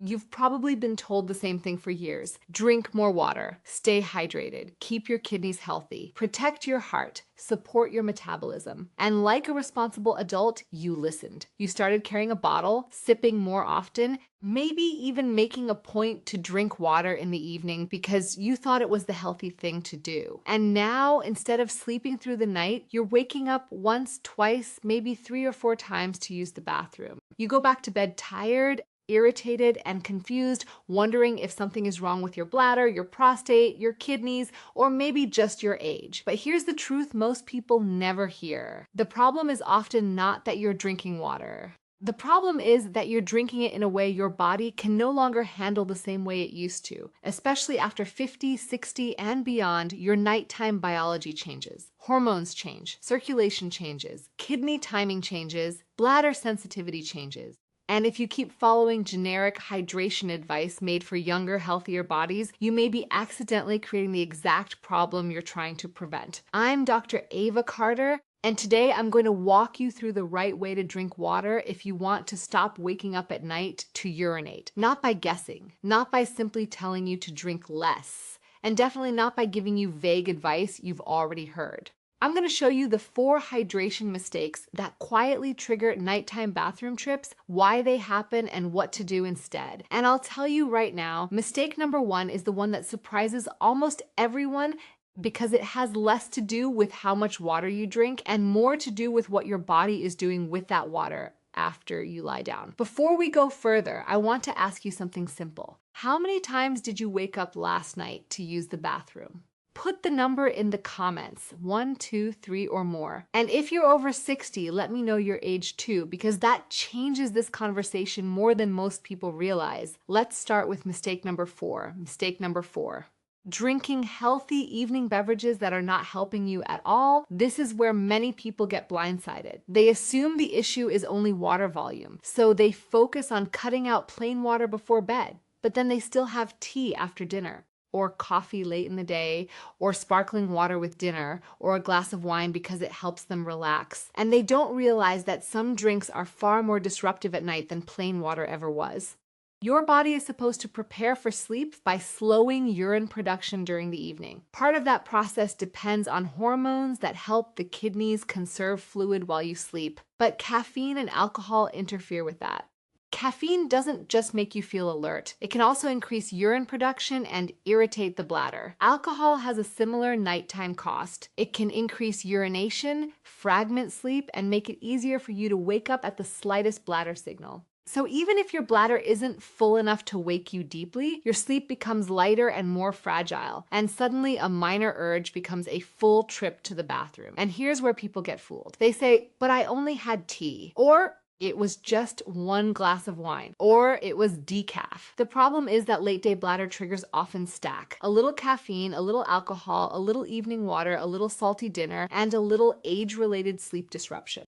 You've probably been told the same thing for years. Drink more water, stay hydrated, keep your kidneys healthy, protect your heart, support your metabolism. And like a responsible adult, you listened. You started carrying a bottle, sipping more often, maybe even making a point to drink water in the evening because you thought it was the healthy thing to do. And now, instead of sleeping through the night, you're waking up once, twice, maybe 3 or 4 times to use the bathroom. You go back to bed tired, irritated and confused, wondering if something is wrong with your bladder, your prostate, your kidneys, or maybe just your age. But here's the truth most people never hear. The problem is often not that you're drinking water. The problem is that you're drinking it in a way your body can no longer handle the same way it used to. Especially after 50, 60, and beyond, your nighttime biology changes. Hormones change, circulation changes, kidney timing changes, bladder sensitivity changes. And if you keep following generic hydration advice made for younger, healthier bodies, you may be accidentally creating the exact problem you're trying to prevent. I'm Dr. Ava Carter, and today I'm going to walk you through the right way to drink water if you want to stop waking up at night to urinate. Not by guessing, not by simply telling you to drink less, and definitely not by giving you vague advice you've already heard. I'm going to show you the 4 hydration mistakes that quietly trigger nighttime bathroom trips, why they happen, and what to do instead. And I'll tell you right now, mistake number 1 is the one that surprises almost everyone because it has less to do with how much water you drink and more to do with what your body is doing with that water after you lie down. Before we go further, I want to ask you something simple. How many times did you wake up last night to use the bathroom? Put the number in the comments, 1, 2, 3, or more. And if you're over 60, let me know your age too, because that changes this conversation more than most people realize. Let's start with mistake number 4. Mistake number 4. Drinking healthy evening beverages that are not helping you at all. This is where many people get blindsided. They assume the issue is only water volume, so they focus on cutting out plain water before bed, but then they still have tea after dinner, or coffee late in the day, or sparkling water with dinner, or a glass of wine because it helps them relax. And they don't realize that some drinks are far more disruptive at night than plain water ever was. Your body is supposed to prepare for sleep by slowing urine production during the evening. Part of that process depends on hormones that help the kidneys conserve fluid while you sleep, but caffeine and alcohol interfere with that. Caffeine doesn't just make you feel alert. It can also increase urine production and irritate the bladder. Alcohol has a similar nighttime cost. It can increase urination, fragment sleep, and make it easier for you to wake up at the slightest bladder signal. So even if your bladder isn't full enough to wake you deeply, your sleep becomes lighter and more fragile, and suddenly a minor urge becomes a full trip to the bathroom. And here's where people get fooled. They say, but I only had tea, or it was just 1 glass of wine, or it was decaf. The problem is that late day bladder triggers often stack. A little caffeine, a little alcohol, a little evening water, a little salty dinner, and a little age-related sleep disruption.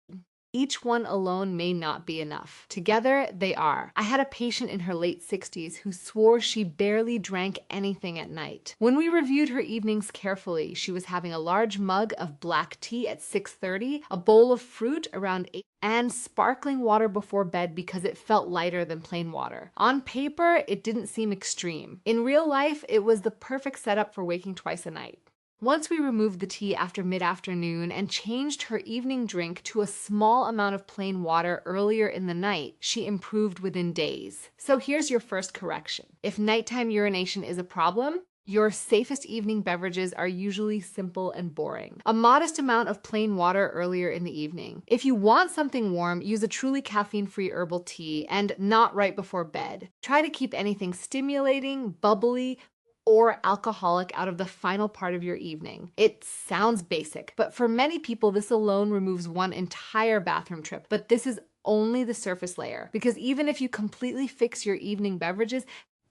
Each one alone may not be enough. Together, they are. I had a patient in her late 60s who swore she barely drank anything at night. When we reviewed her evenings carefully, she was having a large mug of black tea at 6:30, a bowl of fruit around 8, and sparkling water before bed because it felt lighter than plain water. On paper, it didn't seem extreme. In real life, it was the perfect setup for waking twice a night. Once we removed the tea after mid-afternoon and changed her evening drink to a small amount of plain water earlier in the night, she improved within days. So here's your first correction. If nighttime urination is a problem, your safest evening beverages are usually simple and boring. A modest amount of plain water earlier in the evening. If you want something warm, use a truly caffeine-free herbal tea and not right before bed. Try to keep anything stimulating, bubbly, or alcoholic out of the final part of your evening. It sounds basic, but for many people, this alone removes one entire bathroom trip. But this is only the surface layer, because even if you completely fix your evening beverages,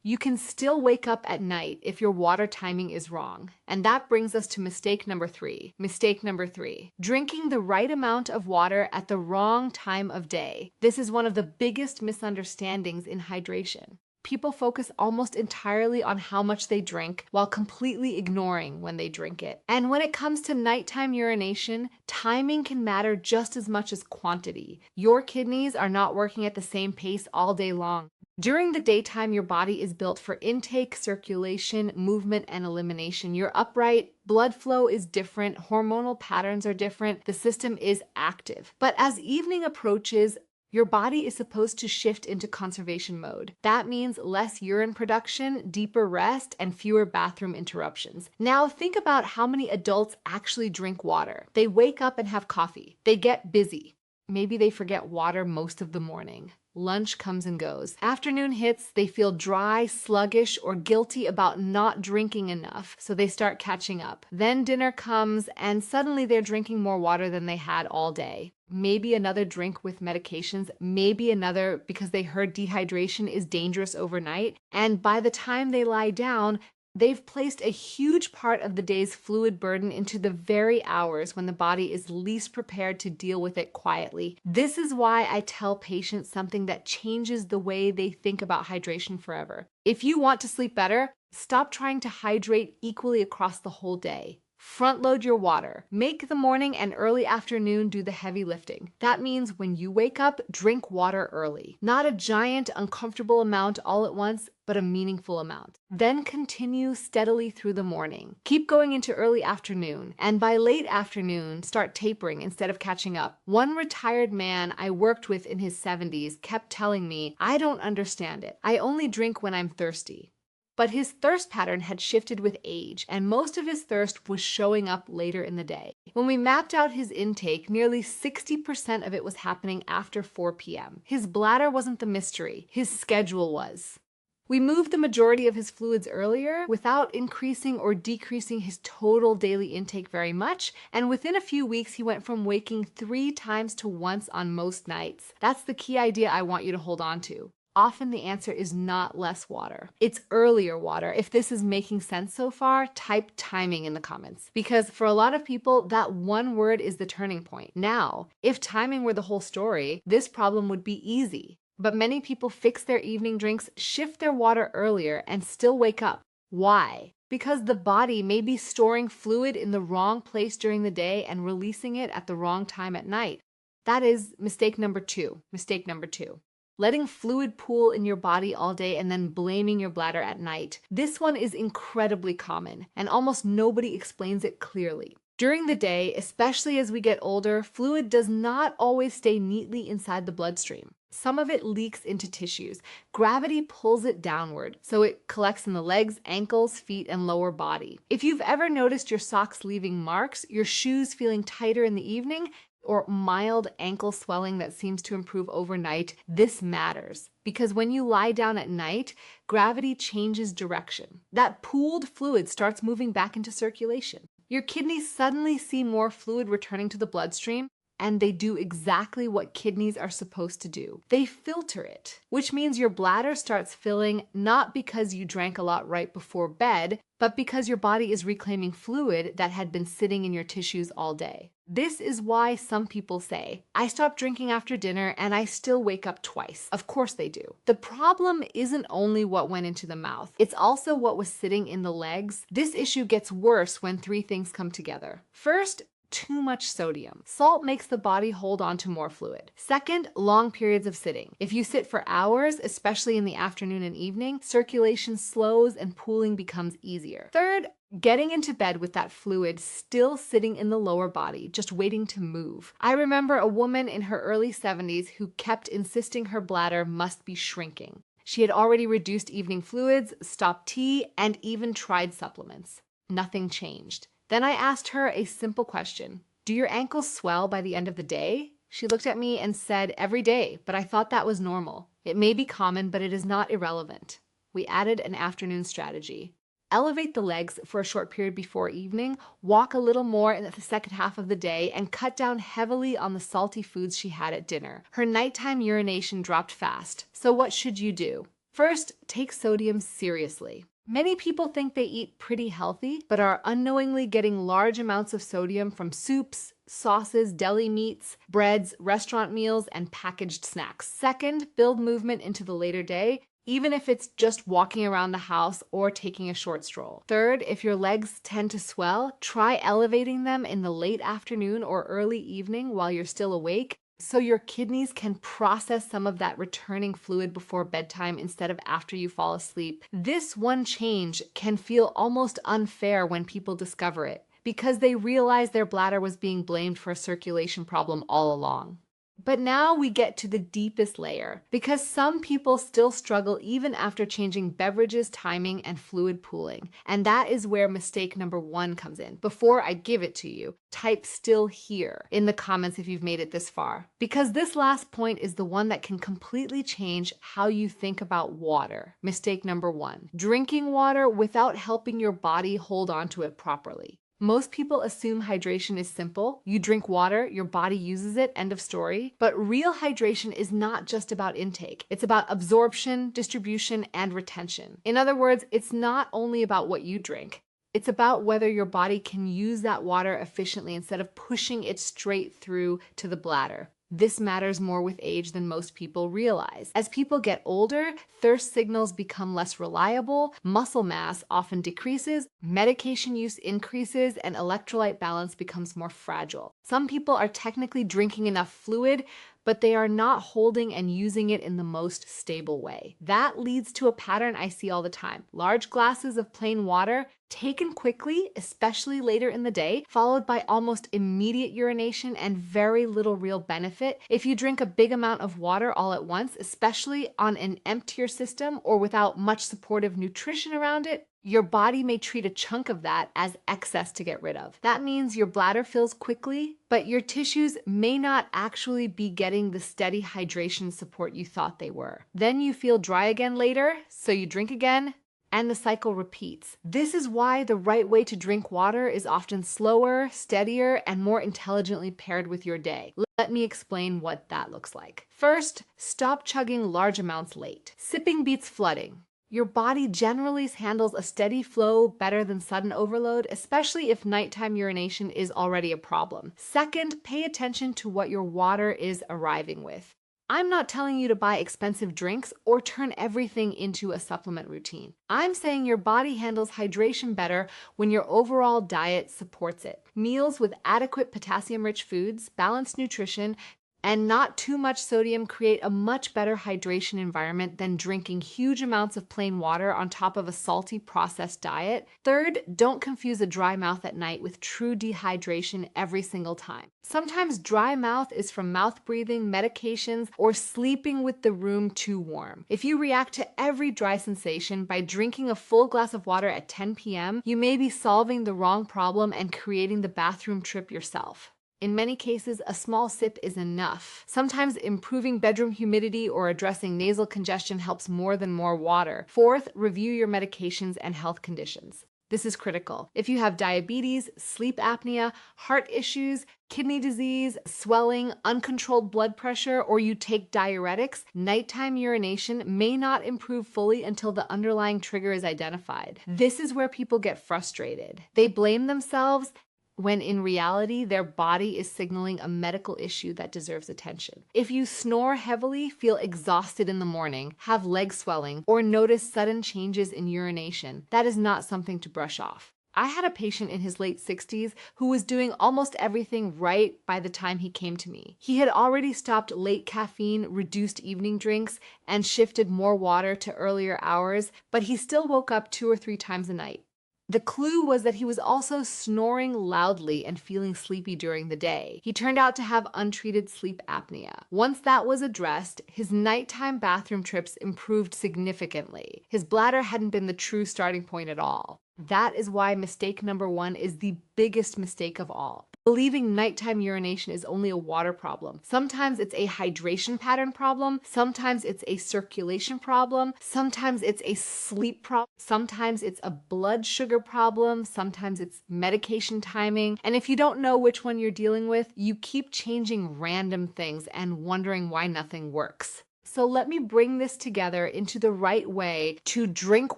you can still wake up at night if your water timing is wrong. And that brings us to mistake number 3. Mistake number 3, drinking the right amount of water at the wrong time of day. This is one of the biggest misunderstandings in hydration. People focus almost entirely on how much they drink while completely ignoring when they drink it. And when it comes to nighttime urination, timing can matter just as much as quantity. Your kidneys are not working at the same pace all day long. During the daytime, your body is built for intake, circulation, movement, and elimination. You're upright, blood flow is different, hormonal patterns are different, the system is active. But as evening approaches, your body is supposed to shift into conservation mode. That means less urine production, deeper rest, and fewer bathroom interruptions. Now think about how many adults actually drink water. They wake up and have coffee. They get busy. Maybe they forget water most of the morning. Lunch comes and goes. Afternoon hits, they feel dry, sluggish, or guilty about not drinking enough, so they start catching up. Then dinner comes, and suddenly they're drinking more water than they had all day. Maybe another drink with medications, maybe another because they heard dehydration is dangerous overnight, and by the time they lie down, they've placed a huge part of the day's fluid burden into the very hours when the body is least prepared to deal with it quietly. This is why I tell patients something that changes the way they think about hydration forever. If you want to sleep better, stop trying to hydrate equally across the whole day. Front load your water. Make the morning and early afternoon do the heavy lifting. That means when you wake up, drink water early. Not a giant, uncomfortable amount all at once, but a meaningful amount. Then continue steadily through the morning. Keep going into early afternoon, and by late afternoon, start tapering instead of catching up. One retired man I worked with in his 70s kept telling me, "I don't understand it. I only drink when I'm thirsty." But his thirst pattern had shifted with age, and most of his thirst was showing up later in the day. When we mapped out his intake, nearly 60% of it was happening after 4 p.m. His bladder wasn't the mystery, his schedule was. We moved the majority of his fluids earlier without increasing or decreasing his total daily intake very much, and within a few weeks he went from waking 3 times to once on most nights. That's the key idea I want you to hold on to. Often the answer is not less water. It's earlier water. If this is making sense so far, type timing in the comments. Because for a lot of people, that one word is the turning point. Now, if timing were the whole story, this problem would be easy. But many people fix their evening drinks, shift their water earlier, and still wake up. Why? Because the body may be storing fluid in the wrong place during the day and releasing it at the wrong time at night. That is mistake number 2. Mistake number 2. Letting fluid pool in your body all day and then blaming your bladder at night. This one is incredibly common, and almost nobody explains it clearly. During the day, especially as we get older, fluid does not always stay neatly inside the bloodstream. Some of it leaks into tissues. Gravity pulls it downward, so it collects in the legs, ankles, feet, and lower body. If you've ever noticed your socks leaving marks, your shoes feeling tighter in the evening, or mild ankle swelling that seems to improve overnight, this matters. Because when you lie down at night, gravity changes direction. That pooled fluid starts moving back into circulation. Your kidneys suddenly see more fluid returning to the bloodstream, and they do exactly what kidneys are supposed to do. They filter it, which means your bladder starts filling not because you drank a lot right before bed, but because your body is reclaiming fluid that had been sitting in your tissues all day. This is why some people say, "I stopped drinking after dinner and I still wake up twice." Of course they do. The problem isn't only what went into the mouth, it's also what was sitting in the legs. This issue gets worse when 3 things come together. First, too much sodium. Salt makes the body hold on to more fluid. Second, long periods of sitting. If you sit for hours, especially in the afternoon and evening, circulation slows and pooling becomes easier. Third, getting into bed with that fluid still sitting in the lower body, just waiting to move. I remember a woman in her early 70s who kept insisting her bladder must be shrinking. She had already reduced evening fluids, stopped tea, and even tried supplements. Nothing changed. Then I asked her a simple question. "Do your ankles swell by the end of the day?" She looked at me and said, "Every day, but I thought that was normal." It may be common, but it is not irrelevant. We added an afternoon strategy. Elevate the legs for a short period before evening, walk a little more in the second half of the day, and cut down heavily on the salty foods she had at dinner. Her nighttime urination dropped fast. So what should you do? First, take sodium seriously. Many people think they eat pretty healthy, but are unknowingly getting large amounts of sodium from soups, sauces, deli meats, breads, restaurant meals, and packaged snacks. Second, build movement into the later day, even if it's just walking around the house or taking a short stroll. Third, if your legs tend to swell, try elevating them in the late afternoon or early evening while you're still awake. so your kidneys can process some of that returning fluid before bedtime instead of after you fall asleep. This one change can feel almost unfair when people discover it, because they realize their bladder was being blamed for a circulation problem all along. But now we get to the deepest layer, because some people still struggle even after changing beverages, timing, and fluid pooling. And that is where mistake number 1 comes in. Before I give it to you, type "still here" in the comments if you've made it this far, because this last point is the one that can completely change how you think about water. Mistake number 1, drinking water without helping your body hold on to it properly. Most people assume hydration is simple. You drink water, your body uses it, end of story. But real hydration is not just about intake. It's about absorption, distribution, and retention. In other words, it's not only about what you drink. It's about whether your body can use that water efficiently instead of pushing it straight through to the bladder. This matters more with age than most people realize. As people get older, thirst signals become less reliable, muscle mass often decreases, medication use increases, and electrolyte balance becomes more fragile. Some people are technically drinking enough fluid, but they are not holding and using it in the most stable way. That leads to a pattern I see all the time. Large glasses of plain water taken quickly, especially later in the day, followed by almost immediate urination and very little real benefit. If you drink a big amount of water all at once, especially on an emptier system or without much supportive nutrition around it, your body may treat a chunk of that as excess to get rid of. That means your bladder fills quickly, but your tissues may not actually be getting the steady hydration support you thought they were. Then you feel dry again later, so you drink again, and the cycle repeats. This is why the right way to drink water is often slower, steadier, and more intelligently paired with your day. Let me explain what that looks like. First, stop chugging large amounts late. Sipping beats flooding. Your body generally handles a steady flow better than sudden overload, especially if nighttime urination is already a problem. Second, pay attention to what your water is arriving with. I'm not telling you to buy expensive drinks or turn everything into a supplement routine. I'm saying your body handles hydration better when your overall diet supports it. Meals with adequate potassium-rich foods, balanced nutrition, and not too much sodium create a much better hydration environment than drinking huge amounts of plain water on top of a salty processed diet. Third, don't confuse a dry mouth at night with true dehydration every single time. Sometimes dry mouth is from mouth breathing, medications, or sleeping with the room too warm. If you react to every dry sensation by drinking a full glass of water at 10 p.m., you may be solving the wrong problem and creating the bathroom trip yourself. In many cases, a small sip is enough. Sometimes improving bedroom humidity or addressing nasal congestion helps more than more water. Fourth, review your medications and health conditions. This is critical. If you have diabetes, sleep apnea, heart issues, kidney disease, swelling, uncontrolled blood pressure, or you take diuretics, nighttime urination may not improve fully until the underlying trigger is identified. This is where people get frustrated. They blame themselves when in reality, their body is signaling a medical issue that deserves attention. If you snore heavily, feel exhausted in the morning, have leg swelling, or notice sudden changes in urination, that is not something to brush off. I had a patient in his late 60s who was doing almost everything right by the time he came to me. He had already stopped late caffeine, reduced evening drinks, and shifted more water to earlier hours, but he still woke up 2 or 3 times a night. The clue was that he was also snoring loudly and feeling sleepy during the day. He turned out to have untreated sleep apnea. Once that was addressed, his nighttime bathroom trips improved significantly. His bladder hadn't been the true starting point at all. That is why mistake number 1 is the biggest mistake of all. Believing nighttime urination is only a water problem. Sometimes it's a hydration pattern problem, sometimes it's a circulation problem, sometimes it's a sleep problem, sometimes it's a blood sugar problem, sometimes it's medication timing. And if you don't know which one you're dealing with, you keep changing random things and wondering why nothing works. So let me bring this together into the right way to drink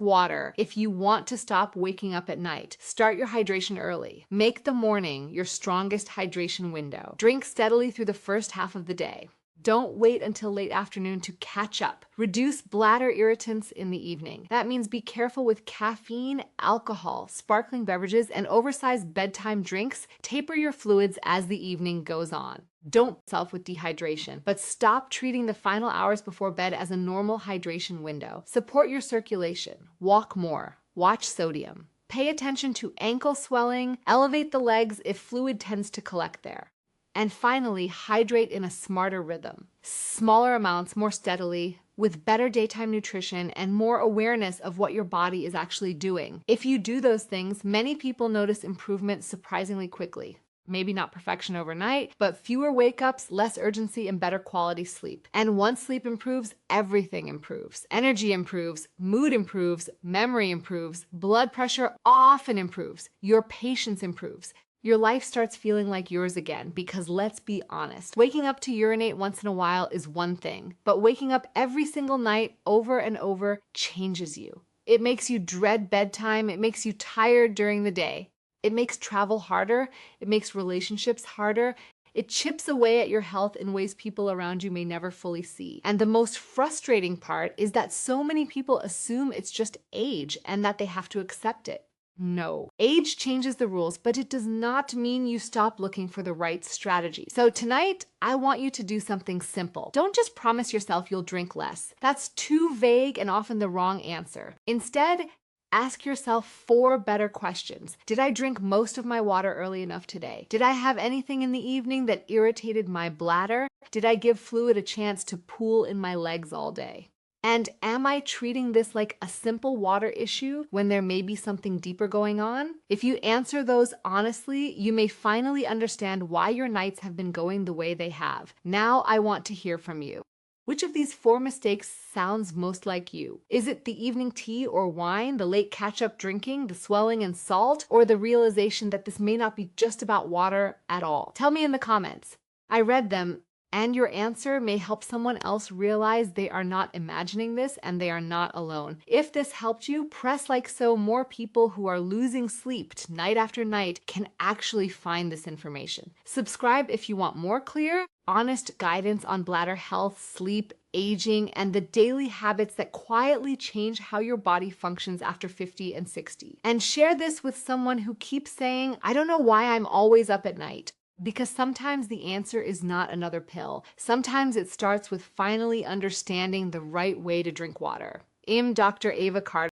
water if you want to stop waking up at night. Start your hydration early. Make the morning your strongest hydration window. Drink steadily through the first half of the day. Don't wait until late afternoon to catch up. Reduce bladder irritants in the evening. That means be careful with caffeine, alcohol, sparkling beverages, and oversized bedtime drinks. Taper your fluids as the evening goes on. Don't self with dehydration, but stop treating the final hours before bed as a normal hydration window. Support your circulation. Walk more. Watch sodium. Pay attention to ankle swelling. Elevate the legs if fluid tends to collect there. And finally, hydrate in a smarter rhythm. Smaller amounts, more steadily, with better daytime nutrition and more awareness of what your body is actually doing. If you do those things, many people notice improvement surprisingly quickly. Maybe not perfection overnight, but fewer wake-ups, less urgency, and better quality sleep. And once sleep improves, everything improves. Energy improves, mood improves, memory improves, blood pressure often improves, your patience improves. Your life starts feeling like yours again, because let's be honest, waking up to urinate once in a while is one thing, but waking up every single night over and over changes you. It makes you dread bedtime, it makes you tired during the day. It makes travel harder, it makes relationships harder, it chips away at your health in ways people around you may never fully see. And the most frustrating part is that so many people assume it's just age and that they have to accept it. No. Age changes the rules, but it does not mean you stop looking for the right strategy. So tonight, I want you to do something simple. Don't just promise yourself you'll drink less. That's too vague and often the wrong answer. Instead, ask yourself 4 better questions. Did I drink most of my water early enough today? Did I have anything in the evening that irritated my bladder? Did I give fluid a chance to pool in my legs all day? And am I treating this like a simple water issue when there may be something deeper going on? If you answer those honestly, you may finally understand why your nights have been going the way they have. Now I want to hear from you. Which of these 4 mistakes sounds most like you? Is it the evening tea or wine, the late catch-up drinking, the swelling and salt, or the realization that this may not be just about water at all? Tell me in the comments. I read them, and your answer may help someone else realize they are not imagining this and they are not alone. If this helped you, press like so more people who are losing sleep night after night can actually find this information. Subscribe if you want more clear, honest guidance on bladder health, sleep, aging, and the daily habits that quietly change how your body functions after 50 and 60. And share this with someone who keeps saying, I don't know why I'm always up at night. Because sometimes the answer is not another pill. Sometimes it starts with finally understanding the right way to drink water. I'm Dr. Ava Carter.